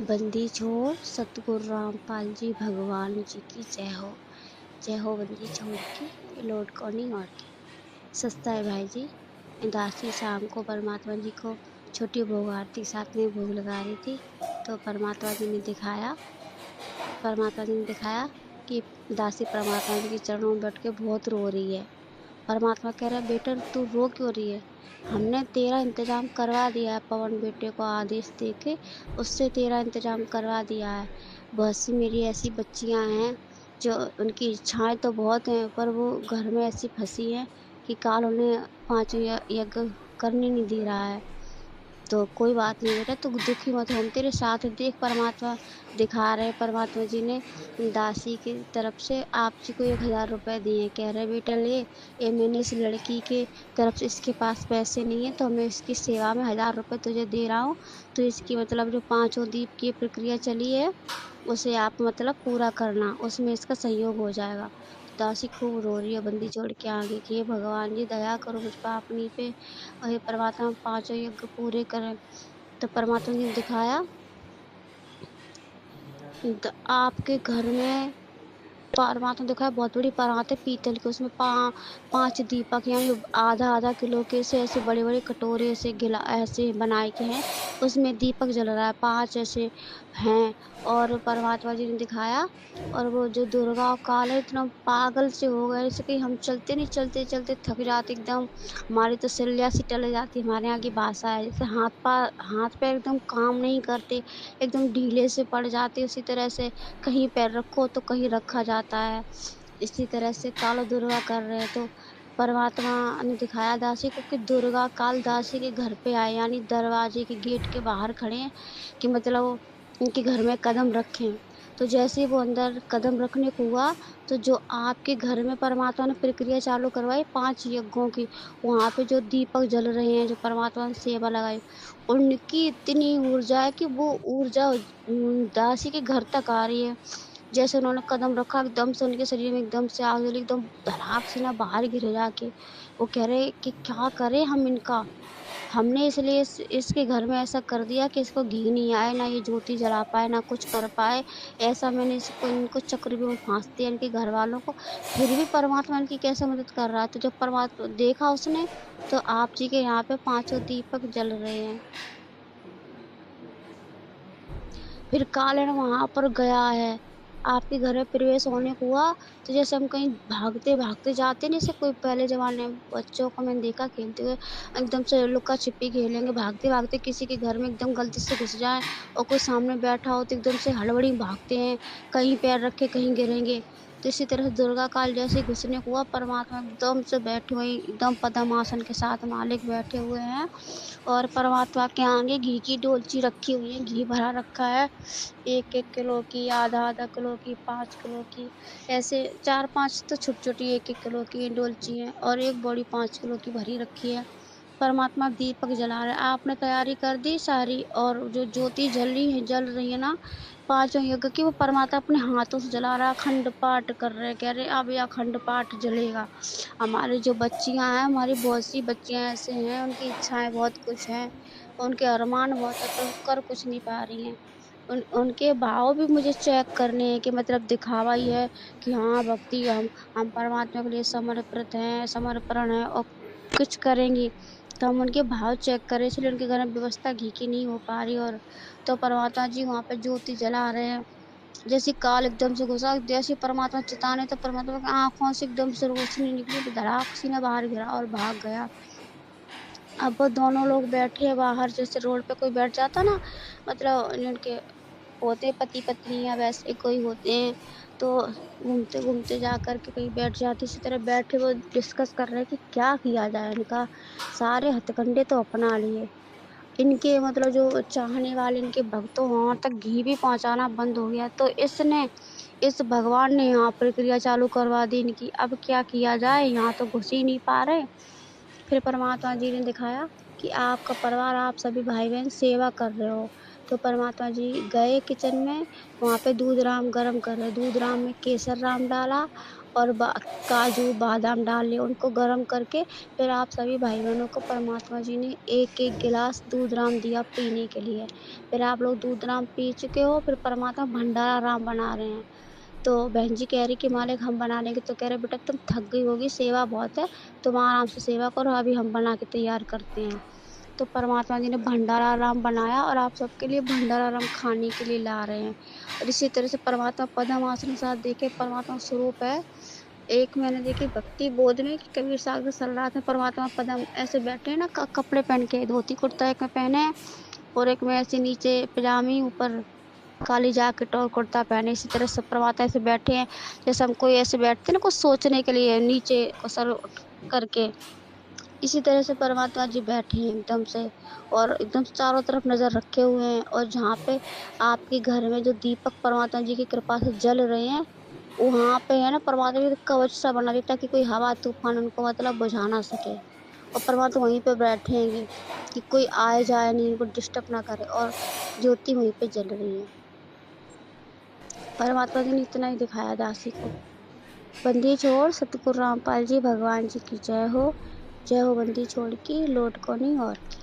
बंदी छोड़ सतगुरु रामपाल जी भगवान जी की जय हो बंदी छोड़ की लौट कौनी और की। सस्ता है भाई जी। दासी शाम को परमात्मा जी को छोटी भोग आरती साथ में भोग लगा रही थी, तो परमात्मा जी ने दिखाया कि दासी परमात्मा जी के चरणों में बैठ के बहुत रो रही है। परमात्मा कह रहा है, बेटा तू रो क्यों रही है? हमने तेरा इंतजाम करवा दिया है, पवन बेटे को आदेश दे के उससे तेरा इंतजाम करवा दिया है। बहुत सी मेरी ऐसी बच्चियां हैं जो उनकी इच्छाएं तो बहुत हैं, पर वो घर में ऐसी फंसी हैं कि काल उन्हें पांचों यज्ञ करने नहीं दे रहा है। तो कोई बात नहीं बेटा, तू दुखी मत हो, हम तेरे साथ हैं। देख परमात्मा दिखा रहे, परमात्मा जी ने दासी की तरफ से आप जी को 1000 रुपए दिए। कह रहे बेटा ले, ये मैंने इस लड़की के तरफ से, इसके पास पैसे नहीं है तो मैं इसकी सेवा में 1000 रुपए तुझे दे रहा हूँ। तो इसकी मतलब जो पांचों दीप की प्रक्रिया चली है उसे आप मतलब पूरा करना, उसमें इसका सहयोग हो जाएगा। तो दासी खूब रो रही है बंदी जोड़ के आगे कि हे भगवान जी दया करो मुझ पापनी पे, और हे परमात्मा पांचों यज्ञ पूरे करें। तो परमात्मा जी ने दिखाया, आपके घर में परमात्मा दिखाया बहुत बड़ी परात है पीतल की, उसमें 5 दीपक यानी आधा आधा किलो के ऐसे बड़े बड़े कटोरे ऐसे गिला ऐसे बनाए के हैं, उसमें दीपक जल रहा है, 5 ऐसे हैं। और परमात्मा जी ने दिखाया, और वो जो दुर्गा और काल है इतना पागल से हो गए जैसे कि हम चलते नहीं, चलते चलते थक जाते एकदम। हमारी तो सिल्लियाँ सी टल जाती, हमारे यहाँ की भाषा है, जैसे हाथ पैर एकदम काम नहीं करते, एकदम ढीले से पड़ जाते। उसी तरह से कहीं पैर रखो तो कहीं रखा जाता है। इसी तरह से काल दुर्गा कर रहे हैं। तो परमात्मा ने दिखाया दासी को कि दुर्गा काल दासी के घर पे आए, यानी दरवाजे के गेट के बाहर खड़े हैं कि मतलब वो उनके घर में कदम रखें। तो जैसे ही वो अंदर कदम रखने को हुआ, तो जो आपके घर में परमात्मा ने प्रक्रिया चालू करवाई 5 यज्ञों की, वहाँ पे जो दीपक जल रहे हैं, जो परमात्मा ने सेवा लगाई, उनकी इतनी ऊर्जा है कि वो ऊर्जा दासी के घर तक आ रही है। जैसे उन्होंने कदम रखा, एकदम से उनके शरीर में एकदम से आग जली, एकदम धड़ाक से ना बाहर गिरे जाके। वो कह रहे कि क्या करें हम इनका? हमने इसलिए इसके घर में ऐसा कर दिया कि इसको घी नहीं आए, ना ये ज्योति जला पाए, ना कुछ कर पाए। ऐसा मैंने इनको चक्रव्यूह में फांस दिया इनके घर वालों को। फिर भी परमात्मा इनकी कैसे मदद कर रहा है? तो जब परमात्मा देखा उसने, तो आप जी के यहाँ पे पांचों दीपक जल रहे हैं। फिर कालन वहाँ पर गया है। आपके घर में प्रवेश होने को हुआ, तो जैसे हम कहीं भागते-भागते जाते नहीं, जैसे कोई पहले ज़माने में बच्चों को मैंने देखा खेलते हुए, एकदम से लुका-छिपी खेलेंगे, भागते-भागते किसी के घर में एकदम गलती से घुस जाएँ और कोई सामने बैठा हो तो एकदम से हड़बड़ी में भागते हैं, कहीं पैर रख के कहीं गिरेंगे। तो इसी तरह से दुर्गा काल जैसे ही घुसने को हुआ, परमात्मा एकदम से बैठे हुए, एकदम पद्मासन के साथ मालिक बैठे हुए हैं, और परमात्मा के आगे घी की डोलची रखी हुई है, घी भरा रखा है। 1-1 किलो की, आधा-आधा किलो की, 5 किलो की, ऐसे 4-5 तो छोटी-छोटी 1-1 किलो की डोलची हैं, और एक बड़ी 5 किलो की भरी रखी है। परमात्मा दीपक जला रहे हैं। आपने तैयारी कर दी सारी, और जो ज्योति जल रही है ना पाँचों यज्ञ की, वो परमात्मा अपने हाथों से जला रहा है। अखंड पाठ कर रहे हैं, कह रहे अब ये अखंड पाठ जलेगा। हमारी जो बच्चियाँ हैं, हमारी बहुत सी बच्चियाँ ऐसे हैं, उनकी इच्छाएँ बहुत कुछ हैं, उनके अरमान बहुत है, पर वो कर कुछ नहीं पा रही हैं। उनके भाव भी मुझे चेक करने हैं कि मतलब दिखावा ही है कि हाँ भक्ति, हम परमात्मा के लिए समर्पित हैं, समर्पण है और कुछ करेंगी। तो हम उनके भाव चेक करें, इसलिए उनके घर में व्यवस्था घी की नहीं हो पा रही। और तो परमात्मा जी वहाँ पे ज्योति जला रहे हैं। जैसे काल एकदम से घुसा, जैसे परमात्मा चिताने, तो परमात्मा की आँखों से एकदम से रोशनी निकली, तो धड़ाक से ना बाहर गिरा और भाग गया। अब वो दोनों लोग बैठे हैं बाहर, जैसे रोड पे कोई बैठ जाता ना, मतलब जिनके होते हैं पति-पत्नी या वैसे कोई होते हैं, तो घूमते-घूमते जा कर के कहीं बैठ जाते, इसी तरह बैठे वो डिस्कस कर रहे हैं कि क्या किया जाए इनका। सारे हथकंडे तो अपना लिए। इनके मतलब जो चाहने वाले इनके भक्तों वहाँ तक घी भी पहुँचाना बंद हो गया। तो इस भगवान ने यहाँ प्रक्रिया चालू करवा दी इनकी। अब क्या किया जाए? यहाँ तो घुस ही नहीं पा रहे। फिर परमात्मा जी ने दिखाया कि आपका परिवार, आप सभी भाई-बहन सेवा कर रहे हो। तो परमात्मा जी गए किचन में, वहाँ पे दूध राम गरम कर रहे, दूध राम में केसर राम डाला, और काजू बादाम डाले, उनको गर्म करके फिर आप सभी भाई-बहनों को परमात्मा जी ने एक-एक गिलास दूध राम दिया पीने के लिए। फिर आप लोग दूध राम पी चुके हो, फिर परमात्मा भंडारा राम बना रहे हैं। तो बहन जी कह रही कि मालिक हम बना लेंगे, तो कह रहे बेटा तुम थक गई होगी, सेवा बहुत है, तुम आराम से सेवा करो, अभी हम बना के तैयार करते हैं। तो परमात्मा जी ने भंडारा राम बनाया और आप सबके लिए भंडारा राम खाने के लिए ला रहे हैं। और इसी तरह से परमात्मा पद्म आसन के साथ देखिए परमात्मा स्वरूप है। एक मैंने देखी भक्ति बोध में कि कबीर साहब के सलरात में परमात्मा पद्म ऐसे बैठे हैं ना, कपड़े पहन के, धोती कुर्ता एक में पहने हैं और एक में ऐसे नीचे पजामी, ऊपर काली जैकेट और कुर्ता पहने। इसी तरह से परमात्मा ऐसे बैठे हैं, जैसे हम कोई ऐसे बैठते हैं ना कुछ सोचने के लिए, नीचे को सर उठ करके। इसी तरह से परमात्मा जी बैठे हैं एकदम से, और एकदम चारों तरफ नज़र रखे हुए हैं। और जहाँ पे आपके घर में जो दीपक परमात्मा जी की कृपा से जल रहे हैं, वहाँ पे है ना परमात्मा जी कवच सा बना दिया, ताकि कोई हवा तूफान उनको मतलब बुझा ना सके। और परमात्मा वहीं पे बैठे हैं कि कोई आए जाए नहीं, उनको डिस्टर्ब ना करे, और ज्योति वहीं पे जल रही है। परमात्मा जी ने इतना ही दिखाया दासी को। बंदी छोड़ सतगुरु रामपाल जी भगवान जी की जय हो। जय हो बंदी छोड़ की, लौट को नहीं और की।